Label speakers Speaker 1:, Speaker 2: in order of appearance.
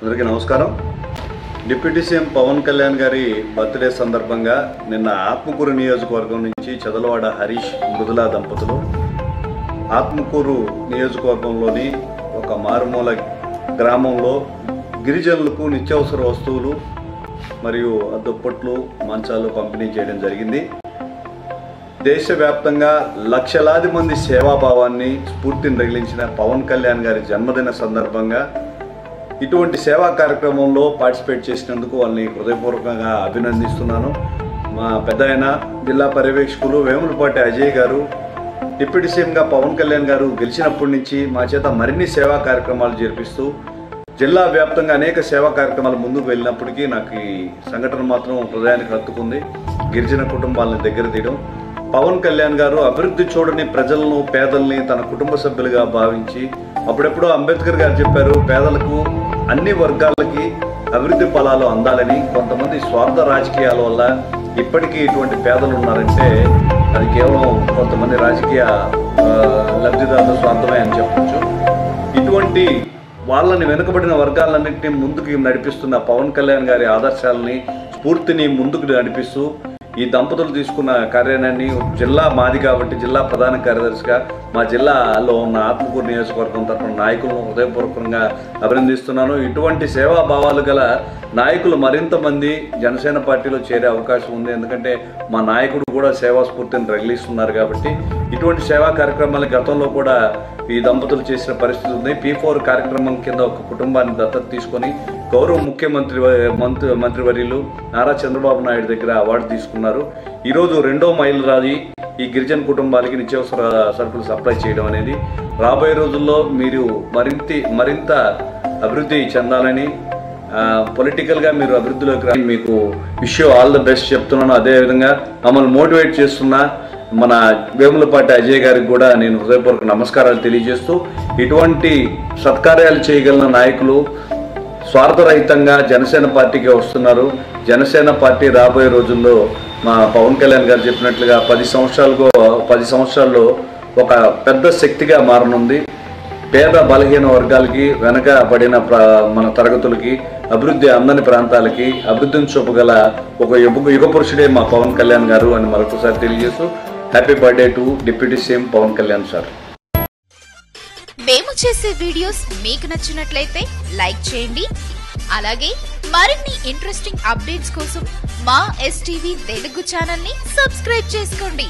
Speaker 1: అందరికీ నమస్కారం. Deputy CM Pawan Kalyan గారి బర్త్డే సందర్భంగా నిన్న ఆత్మకూరు నియోజకవర్గం నుంచి చదలవాడ హరీష్ మృదుల దంపతులు ఆత్మకూరు నియోజకవర్గంలోని ఒక మారుమూల గ్రామంలో గిరిజనులకు నిత్యావసర వస్తువులు మరియు దుప్పట్లు, మంచాలు పంపిణీ చేయడం జరిగింది. దేశవ్యాప్తంగా లక్షలాది మంది సేవాభావాన్ని స్ఫూర్తిని రగిలించిన పవన్ కళ్యాణ్ గారి జన్మదిన సందర్భంగా ఇటువంటి సేవా కార్యక్రమంలో పార్టిసిపేట్ చేసినందుకు వాళ్ళని హృదయపూర్వకంగా అభినందిస్తున్నాను. మా పెద్దాయన జిల్లా పర్యవేక్షకులు వేములపాటి అజయ్ గారు డిప్యూటీ సీఎంగా పవన్ కళ్యాణ్ గారు గెలిచినప్పటి నుంచి మా చేత మరిన్ని సేవా కార్యక్రమాలు జరిపిస్తూ జిల్లా వ్యాప్తంగా అనేక సేవా కార్యక్రమాలు ముందుకు వెళ్ళినప్పటికీ నాకు ఈ సంఘటన మాత్రం హృదయానికి హత్తుకుంది. గిరిజన కుటుంబాలను దగ్గర తీయడం, పవన్ కళ్యాణ్ గారు అభివృద్ధి చూడని ప్రజలను, పేదల్ని తన కుటుంబ సభ్యులుగా భావించి, అప్పుడెప్పుడో అంబేద్కర్ గారు చెప్పారు, పేదలకు అన్ని వర్గాలకి అభివృద్ధి ఫలాలు అందాలని. కొంతమంది స్వార్థ రాజకీయాల వల్ల ఇప్పటికీ ఇటువంటి పేదలు ఉన్నారంటే అది కేవలం కొంతమంది రాజకీయ లబ్ధిదారుల స్వార్థమే అని చెప్పచ్చు. ఇటువంటి వాళ్ళని వెనుకబడిన వర్గాలన్నింటినీ ముందుకు నడిపిస్తున్న పవన్ కళ్యాణ్ గారి ఆదర్శాలని, స్ఫూర్తిని ముందుకు నడిపిస్తూ ఈ దంపతులు తీసుకున్న కార్యాలయాన్ని జిల్లా మాది కాబట్టి జిల్లా ప్రధాన కార్యదర్శిగా మా జిల్లాలో ఉన్న ఆత్మకూరు నియోజకవర్గం తరఫున నాయకులను హృదయపూర్వకంగా అభినందిస్తున్నాను. ఇటువంటి సేవాభావాలు గల నాయకులు మరింత మంది జనసేన పార్టీలో చేరే అవకాశం ఉంది. ఎందుకంటే మా నాయకుడు కూడా సేవా స్ఫూర్తిని రగిలిస్తున్నారు కాబట్టి ఇటువంటి సేవా కార్యక్రమాలు గతంలో కూడా ఈ దంపతులు చేసిన పరిస్థితి ఉంది. P4 కార్యక్రమం కింద ఒక కుటుంబాన్ని దత్తత తీసుకొని గౌరవ ముఖ్యమంత్రి మంత్రివర్యులు నారా చంద్రబాబు నాయుడు దగ్గర అవార్డు తీసుకున్నారు. ఈరోజు రెండో మైలురాయి ఈ గిరిజన కుటుంబాలకి నిత్యావసర సరుకులు సప్లై చేయడం అనేది రాబోయే రోజుల్లో మీరు మరింత అభివృద్ధి చెందాలని, పొలిటికల్గా మీరు అభివృద్ధిలోకి రా, మీకు wish you all the best చెప్తున్నాను. అదేవిధంగా మమ్మల్ని మోటివేట్ చేస్తున్న మన వేములపాటి అజయ్ గారికి కూడా నేను హృదయపూర్వక నమస్కారాలు తెలియజేస్తూ, ఇటువంటి సత్కార్యాలు చేయగలిగిన నాయకులు స్వార్థరహితంగా జనసేన పార్టీకి వస్తున్నారు. జనసేన పార్టీ రాబోయే రోజుల్లో మా పవన్ కళ్యాణ్ గారు చెప్పినట్లుగా 10 సంవత్సరాల్లో ఒక పెద్ద శక్తిగా మారనుంది. పేద బలహీన వర్గాలకి, వెనకబడిన మన తరగతులకి, అభివృద్ధి అందని ప్రాంతాలకి అభివృద్ధిని చూపగల ఒక యుగ పురుషుడే మా పవన్ కళ్యాణ్ గారు అని మరొకసారి తెలియజేస్తూ happy birthday to deputy CM Pawan Kalyan sir.
Speaker 2: మేము చేసే వీడియోస్ మీకు నచ్చినట్లయితే లైక్ చేయండి. అలాగే మరిన్ని ఇంట్రెస్టింగ్ అప్డేట్స్ కోసం మా STV తెలుగు ఛానల్ ని సబ్స్క్రైబ్ చేసుకోండి.